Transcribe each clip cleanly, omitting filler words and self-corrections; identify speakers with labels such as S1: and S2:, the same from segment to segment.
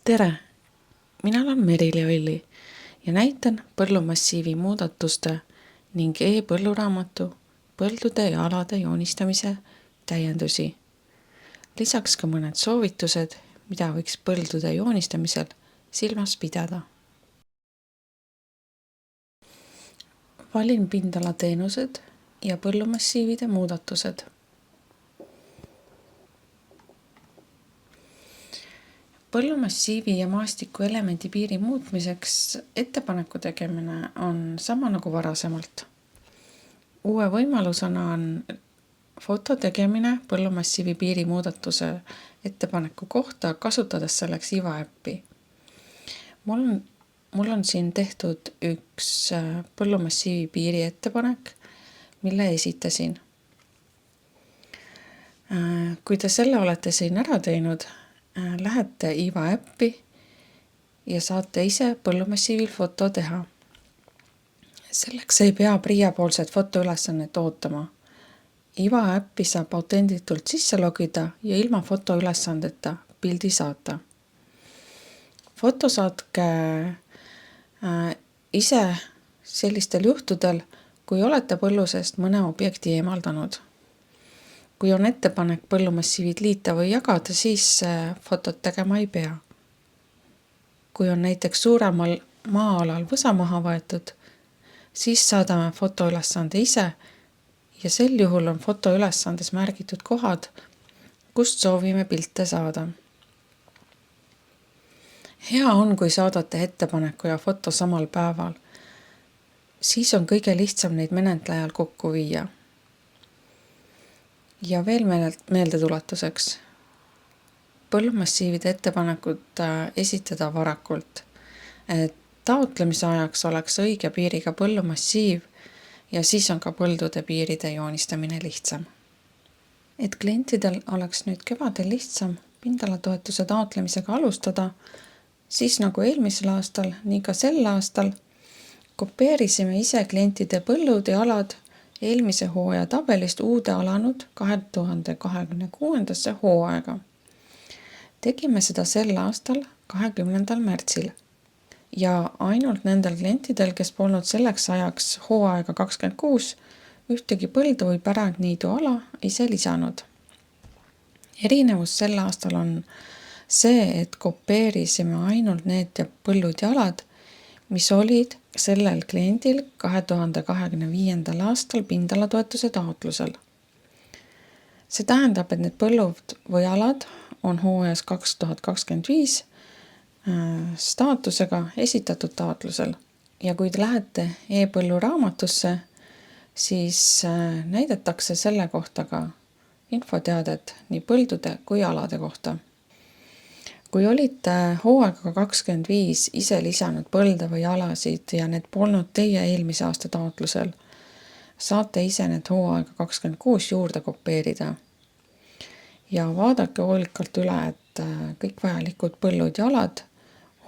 S1: Tere! Mina olen Merili Olli ja näitan põllumassiivi muudatuste ning e-põlluraamatu põldude ja alade joonistamise täiendusi. Lisaks ka mõned soovitused, mida võiks põldude joonistamisel silmas pidada. Valin pindala teenused ja põllumassiivide muudatused. Põllumassiivi ja maastiku elemendi piiri muutmiseks ettepaneku tegemine on sama nagu varasemalt. Uue võimalusena on foto tegemine põllumassiivi piiri muudatuse ettepaneku kohta, kasutades selleks IVA äppi. Mul on siin tehtud üks põllumassiivi piiri ettepanek, mille esitasin. Kui te selle olete siin ära teinud, lähete IVA äppi ja saate ise põllumassiivil foto teha. Selleks ei pea PRIA-poolset fotoülesannet ootama. IVA äppi saab autenditult sisse logida ja ilma fotoülesandeta pildi saata. Foto saatke ise sellistel juhtudel, kui olete põllusest mõne objekti eemaldanud. Kui on ettepanek põllumassiivid liita või jagada, siis fotot tegema ei pea. Kui on näiteks suuremal maa-alal võsa maha võetud, siis saadame fotoülesande ise ja sel juhul on fotoülesandes märgitud kohad, kust soovime pilte saada. Hea on, kui saadate ettepaneku ja foto samal päeval. Siis on kõige lihtsam neid menetlejal kokku viia. Ja veel meeldetuletuseks. Põllumassiivide ettepanekut esitada varakult. Taotlemise ajaks oleks õige piiriga põllumassiiv ja siis on ka põldude piiride joonistamine lihtsam. Et klientidel oleks nüüd kevadel lihtsam pindalatoetuse taotlemisega alustada, siis nagu eelmisel aastal, nii ka sel aastal kopeerisime ise klientide põllud ja alad eelmise hooaja tabelist uude alanud 2026. hooaega. Tegime seda sel aastal 20. märtsil ja ainult nendel klientidel, kes polnud selleks ajaks hooaega 26, ühtegi põldu või pärandniidu ala ise lisanud. Erinevus sel aastal on see, et kopeerisime ainult need põllud ja alad, mis olid sellel kliendil 2025. aastal pindalatoetuse taotlusel. See tähendab, et need põllud või alad on hooajas 2025 staatusega esitatud taotlusel. Ja kui te lähete e-põlluraamatusse, siis näidatakse selle kohta ka infoteadet nii põldude kui alade kohta. Kui olite hooaega 25 ise lisanud põlde või alasid ja need polnud teie eelmise aasta taotlusel, saate ise need hooaega 26 juurde kopeerida. Ja vaadake hoolikalt üle, et kõik vajalikud põllud ja alad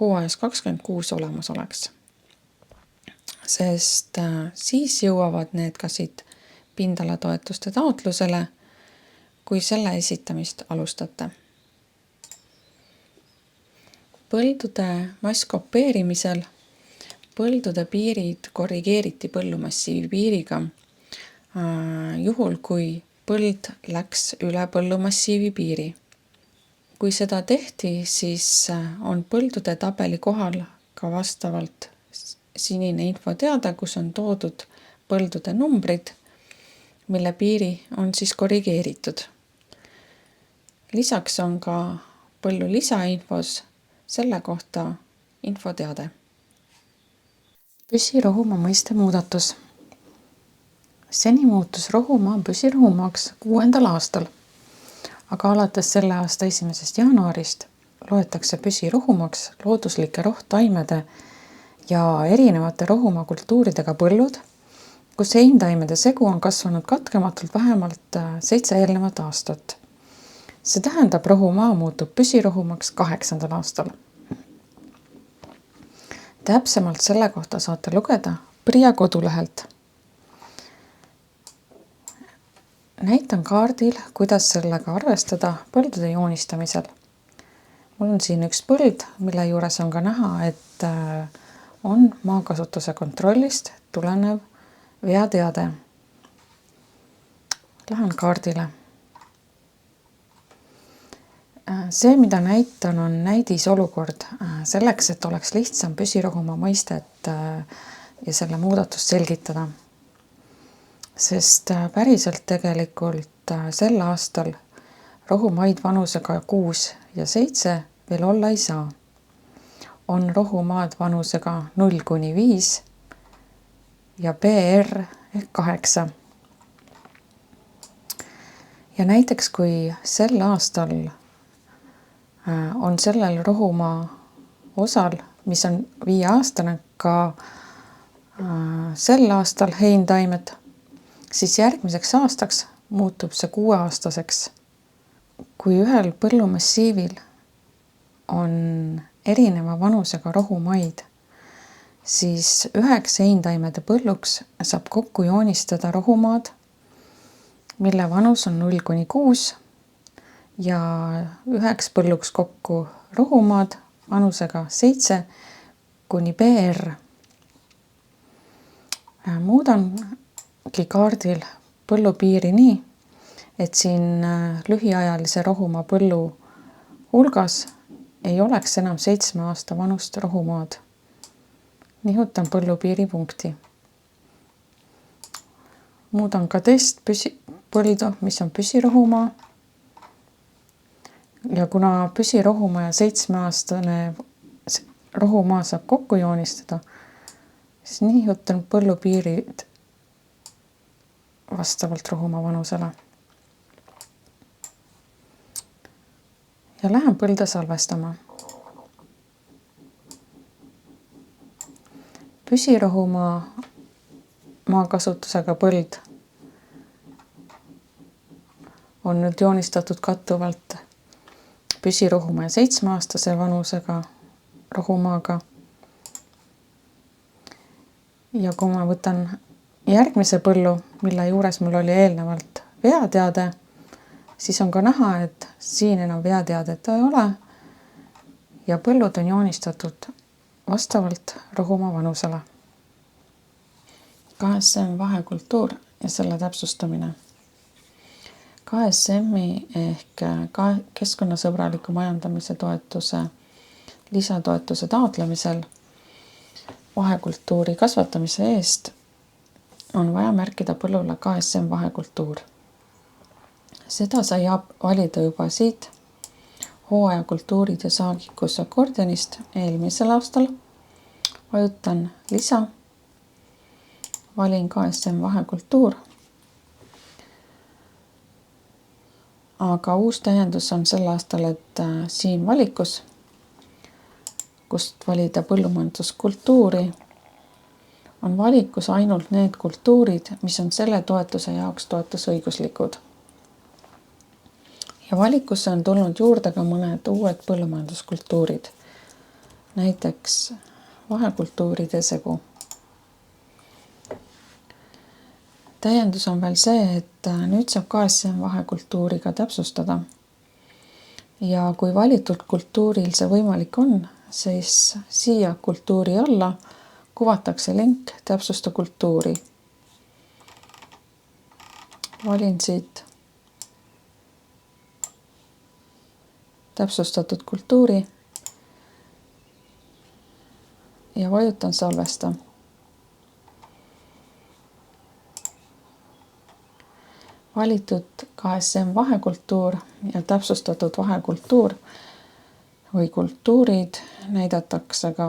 S1: hooajas 26 olemas oleks. Sest siis jõuavad need ka siit pindalatoetuste taotlusele, kui selle esitamist alustate. Põldude masskopeerimisel põldude piirid korrigeeriti põllumassiivi piiriga, juhul kui põld läks üle põllumassiivi piiri. Kui seda tehti, siis on põldude tabeli kohal ka vastavalt sinine infoteade, kus on toodud põldude numbrid, mille piiri on siis korrigeeritud. Lisaks on ka põllu lisainfos selle kohta infoteade. Püsirohumaa mõiste muudatus. Seni muutus rohumaa püsirohumaaks 6. aastal, aga alates selle aasta 1. jaanuarist loetakse püsirohumaaks looduslike rohtaimede ja erinevate rohumaa kultuuridega põllud, kus heintaimede segu on kasvanud katkematult vähemalt 7 eelnevat aastat. See tähendab, rohumaa muutub püsirohumaks 8. aastal. Täpsemalt selle kohta saate lugeda PRIA kodulehelt. Näitan kaardil, kuidas sellega arvestada põldude joonistamisel. Mul on siin üks põld, mille juures on ka näha, et on maakasutuse kontrollist tulenev veateade. Lähen kaardile. See, mida näitan, on näidisolukord selleks, et oleks lihtsam püsirohumaa mõistet ja selle muudatust selgitada. Sest päriselt tegelikult sel aastal rohumaid vanusega 6 ja 7 veel olla ei saa. On rohumaad vanusega 0–5 ja PR ehk 8. Ja näiteks kui sel aastal on sellel rohumaa osal, mis on 5-aastane, ka sel aastal heintaimed, siis järgmiseks aastaks muutub see 6-aastaseks. Kui ühel põllumassiivil on erineva vanusega rohumaid, siis 9 heintaimede põlluks saab kokku joonistada rohumaad, mille vanus on 0–6 ja 9 põlluks kokku rohumaad vanusega 7 kuni PR. Muudangi kaardil põllupiiri nii, et siin lühiajalise rohumaa põllu hulgas ei oleks enam 7 aasta vanust rohumaad. Nihutan põllupiiripunkti. Muudan ka teist põldu, mis on püsirohumaa. Ja kuna püsirohumaa ja 7-aastane rohumaa saab kokku joonistada, siis nihutan põllupiirid vastavalt rohumaa vanusele. Ja lähen põlde salvestama. Püsirohumaa maakasutusega põld on nüüd joonistatud kattuvalt püsirohumaa ja 7-aastase vanusega rohumaaga. Ja kui ma võtan järgmise põllu, mille juures mul oli eelnevalt veateade, siis on ka näha, et siin enam veateadet ei ole ja põllud on joonistatud vastavalt rohumaa vanusele. KSM vahekultuur ja selle täpsustamine. KSM-i ehk keskkonnasõbraliku majandamise toetuse lisatoetuse taotlemisel vahekultuuri kasvatamise eest on vaja märkida põllule KSM vahekultuur. Seda sai valida juba siit hooajakultuurid ja saagikus akordionist eelmisel aastal. Vajutan lisa, valin KSM vahekultuur. Aga uus täiendus on sel aastal, et siin valikus, kust valida põllumajanduskultuuri, on valikus ainult need kultuurid, mis on selle toetuse jaoks toetusõiguslikud. Ja valikusse on tulnud juurde ka mõned uued põllumajanduskultuurid, näiteks vahekultuuride segu. Täiendus on veel see, et nüüd saab KSM vahekultuuri ka täpsustada. Ja kui valitud kultuuril see võimalik on, siis siia kultuuri alla kuvatakse link täpsusta kultuuri. Valin siit täpsustatud kultuuri ja vajutan salvesta. Valitud KSM vahekultuur ja täpsustatud vahekultuur või kultuurid näidatakse ka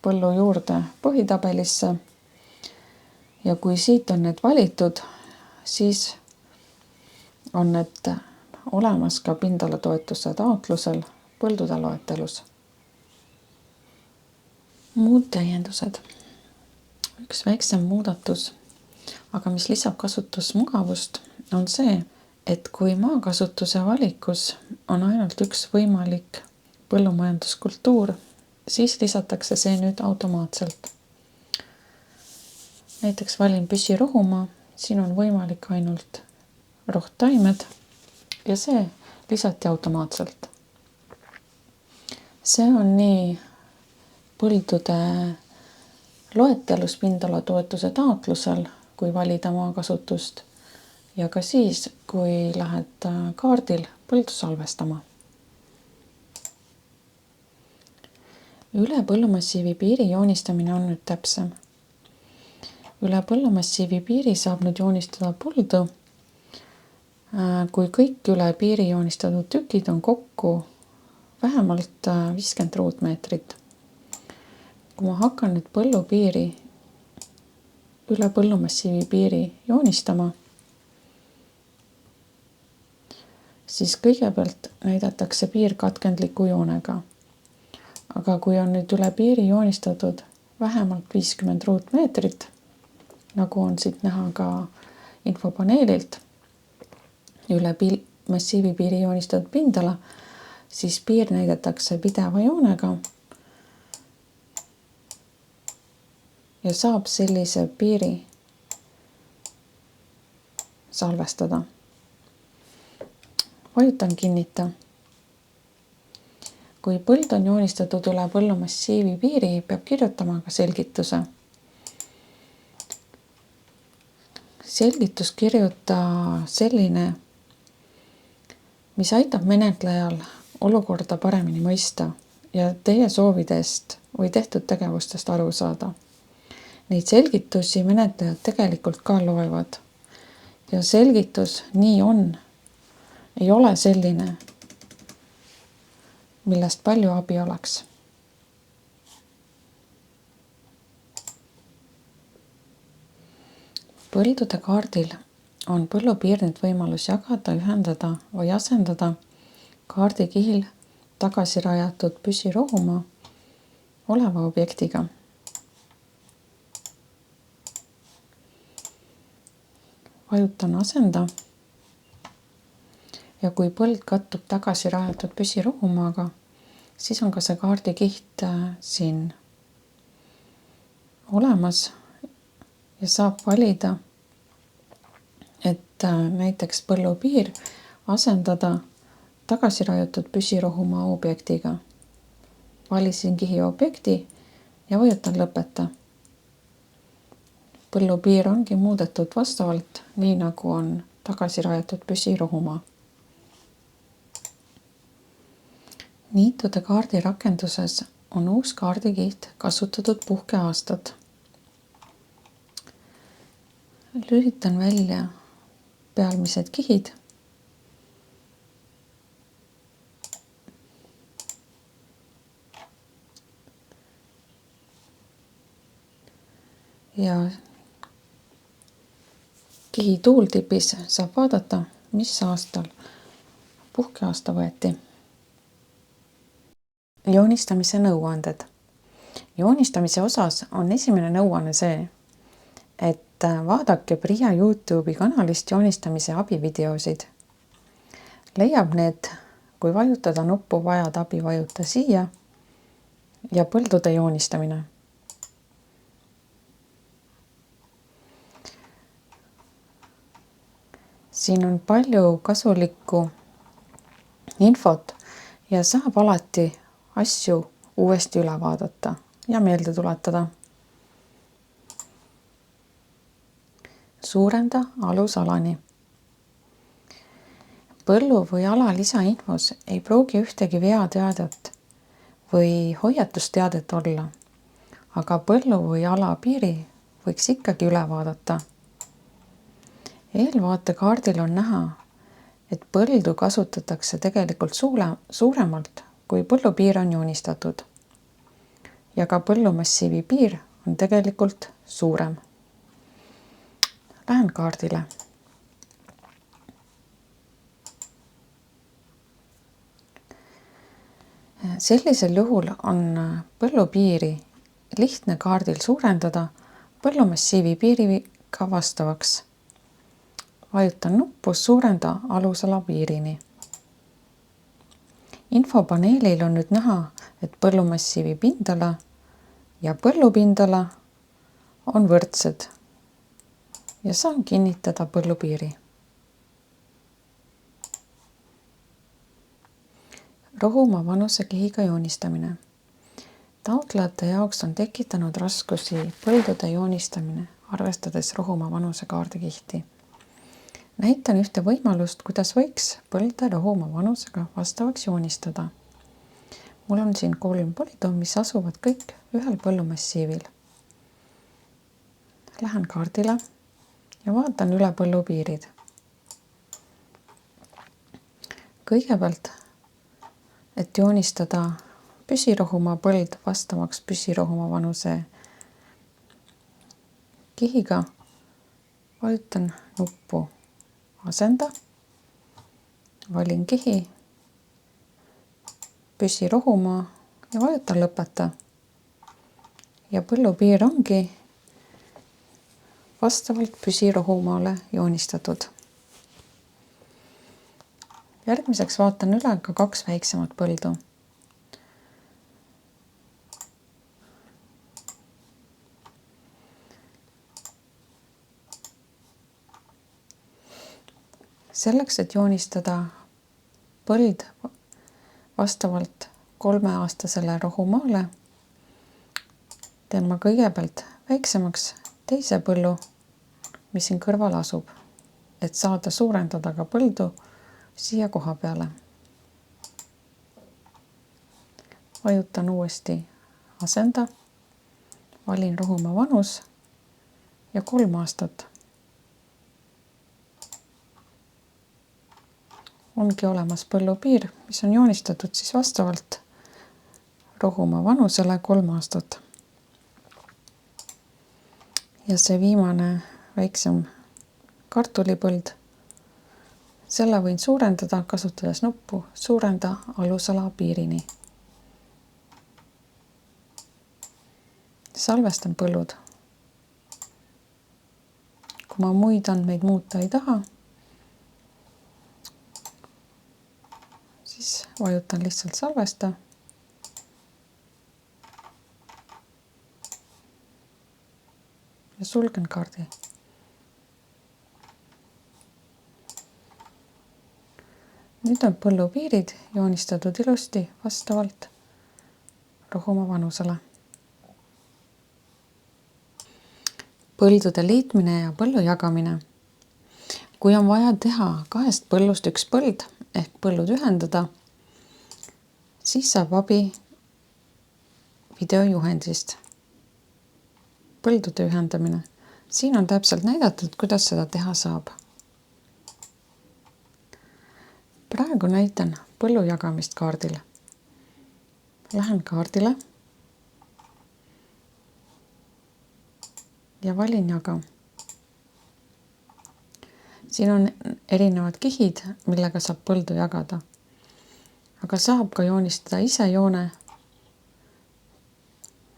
S1: põllu juurde põhitabelisse. Ja kui siit on need valitud, siis on need olemas ka pindalatoetuse taotlusel põldude loetelus. Muud täiendused. Üks väiksem muudatus, aga mis lisab kasutusmugavust, on see, et kui maakasutuse valikus on ainult üks võimalik põllumajanduskultuur, siis lisatakse see nüüd automaatselt. Näiteks valin püsirohumaa, siin on võimalik ainult rohttaimed ja see lisati automaatselt. See on nii põldude loetelus pindalatoetuse taotlusel, kui valida maakasutust, ja ka siis, kui lähed kaardil põldu salvestama. Üle põllumassiivi piiri joonistamine on nüüd täpsem. Üle põllumassiivi piiri saab nüüd joonistada põldu, kui kõik üle piiri joonistatud tükid on kokku vähemalt 50 ruutmeetrit. Kui ma hakkan nüüd põllupiiri üle põllumassiivi piiri joonistama, siis kõigepealt näidatakse piir katkendliku joonega. Aga kui on nüüd üle piiri joonistatud vähemalt 50 ruutmeetrit, nagu on siit näha ka infopaneelilt, üle massiivi piiri joonistatud pindala, siis piir näidatakse pideva joonega ja saab sellise piiri salvestada. Vajutan kinnita. Kui põld on joonistatud üle põllumassiivi piiri, peab kirjutama ka selgituse. Selgitus kirjuta selline, mis aitab menetlejal olukorda paremini mõista ja teie soovidest või tehtud tegevustest aru saada. Neid selgitusi menetlejad tegelikult ka loevad. Ja selgitus nii on, ei ole selline, millest palju abi oleks. Põldude kaardil on põllupiir nüüd võimalus jagada, ühendada või asendada kaardikihil tagasi rajatud püsirohumaa oleva objektiga. Vajutan asenda ja kui põld kattub tagasi rajatud püsirohumaaga, siis on ka see kaardikiht siin olemas ja saab valida, et näiteks põllupiir asendada tagasi rajatud püsirohumaa objektiga. Valisin kihi objekti ja vajutan lõpeta. Põllupiir ongi muudetud vastavalt nii, nagu on tagasi rajatud püsirohumaa. Niitude kaardi rakenduses on uus kaardikiht kasutatud puhkeaastad. Lülitan välja pealmised kihid ja kihi tuultipis saab vaadata, mis aastal puhkeaasta võeti. Joonistamise nõuanded. Joonistamise osas on esimene nõuanne see, et vaadake PRIA YouTube'i kanalist joonistamise abivideosid. Leiab need, kui vajutada nuppu Vajad abi, vajuta siia ja põldude joonistamine. Siin on palju kasulikku infot ja saab alati asju uuesti üle vaadata ja meelde tuletada. Suurenda alusalani. Põllu või ala lisainfos ei pruugi ühtegi veateadet või hoiatusteadet olla, aga põllu või ala piiri võiks ikkagi üle vaadata. Eelvaatekaardil on näha, et põldu kasutatakse tegelikult suuremalt, kui põllupiir on joonistatud. Ja ka põllumassiivi piir on tegelikult suurem. Lähen kaardile. Sellisel juhul on põllupiiri lihtne kaardil suurendada põllumassiivi piiriga vastavaks. Vajutan nuppu suurenda alusala piirini. Infopaneelil on nüüd näha, et põllumassiivi pindala ja põllupindala on võrdsed ja saan kinnitada põllupiiri. rohumaa vanuse kihiga joonistamine. Taotlejate jaoks on tekitanud raskusi põldude joonistamine, arvestades rohumaa vanuse kaardikihti. Näitan ühte võimalust, kuidas võiks põlde rohumaa vanusega vastavaks joonistada. Mul on siin 3 põldu, mis asuvad kõik ühel põllumassiivil. Lähen kaardile ja vaatan üle põllupiirid. Kõigepealt, et joonistada püsirohumaa põld vastavaks püsirohumaa vanuse kihiga, vajutan nuppu asenda, valin kihi, püsirohumaa ja vajutan lõpeta. Ja põllupiir ongi vastavalt püsirohumaale joonistatud. Järgmiseks vaatan üle ka 2 väiksemat põldu. Selleks, et joonistada põld vastavalt 3-aastasele rohumaale, teen ma kõigepealt väiksemaks teise põllu, mis siin kõrval asub, et saada suurendada ka põldu siia koha peale. Vajutan uuesti asenda, valin rohumaa vanus ja 3 aastat. Ongi olemas põllupiir, mis on joonistatud siis vastavalt rohumaa vanusele 3 aastat. Ja see viimane väiksem kartulipõld, selle võin suurendada, kasutades nuppu suurenda alusala piirini. Salvestan põllud. Kui ma muid andmeid muuta ei taha, siis vajutan lihtsalt salvesta. Ja sulgen kaardi. Nüüd on põllupiirid joonistatud ilusti vastavalt rohumaa vanusele. Põldude liitmine ja põllu jagamine. Kui on vaja teha 2 põllust 1 põld ehk põllud ühendada, siis saab abi videojuhendist. Põldude ühendamine. Siin on täpselt näidatud, kuidas seda teha saab. Praegu näitan põllu jagamist kaardile. Lähen kaardile ja valin jaga. Siin on erinevad kihid, millega saab põldu jagada. Aga saab ka joonistada ise joone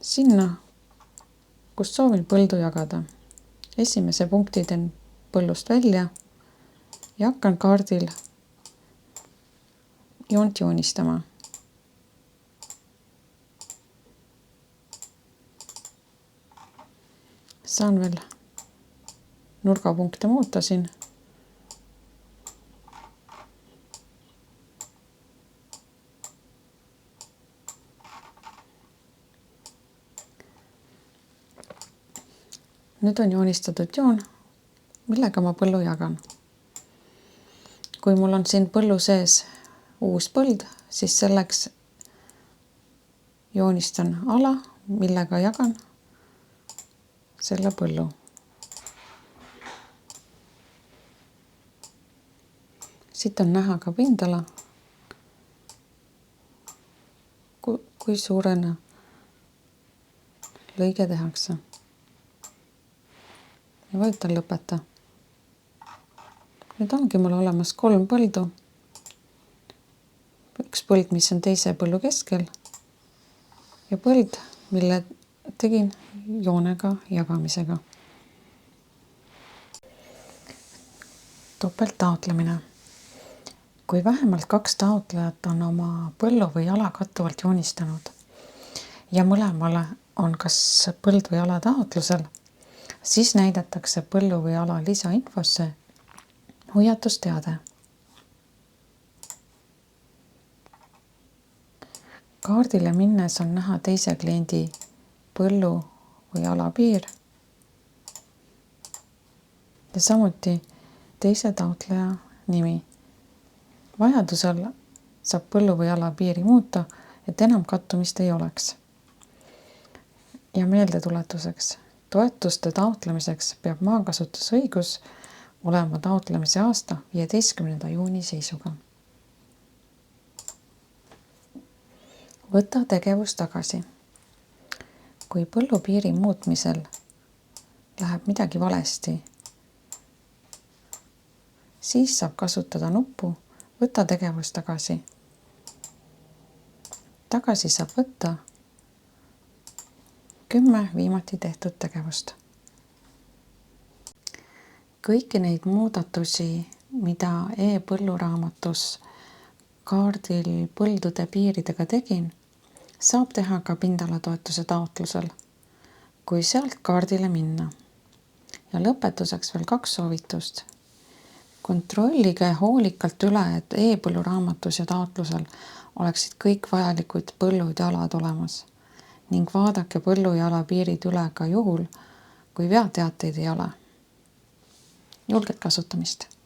S1: sinna, kus soovin põldu jagada. Esimese punkti teen põllust välja ja hakkan kaardil joont joonistama. Saan veel nurgapunkte muuta siin. Nüüd on joonistatud joon, millega ma põllu jagan. Kui mul on siin põllu sees uus põld, siis selleks joonistan ala, millega jagan selle põllu. Siit on näha ka pindala, kui suurena lõige tehakse. Ja vajutan lõpeta. Nüüd ongi mul olemas 3 põldu. 1 põld, mis on teise põllu keskel ja põld, mille tegin joonega jagamisega. Topelttaotlemine. Kui vähemalt 2 taotlejat on oma põllu või ala kattuvalt joonistanud ja mõlemale on kas põld või ala taotlusel, siis näidatakse põllu või ala lisainfosse hoiatusteade. Kaardile minnes on näha teise kliendi põllu- või alapiir ja samuti teise taotleja nimi. Vajadusel saab põllu- või alapiiri muuta, et enam kattumist ei oleks. Ja meeldetuletuseks, toetuste taotlemiseks peab maakasutusõigus olema taotlemise aasta 15. juuni seisuga. Võta tegevus tagasi. Kui põllupiiri muutmisel läheb midagi valesti, siis saab kasutada nuppu Võta tegevus tagasi. Tagasi saab võtta 10 viimati tehtud tegevust. Kõiki neid muudatusi, mida e-põlluraamatus kaardil põldude piiridega tegin, saab teha ka pindalatoetuse taotlusel, kui sealt kaardile minna. Ja lõpetuseks veel 2 soovitust. Kontrollige hoolikalt üle, et e-põlluraamatus ja taotlusel oleksid kõik vajalikud põllud ja alad olemas ning vaadake põllu- ja alapiirid üle ka juhul, kui veateateid ei ole. Julget kasutamist!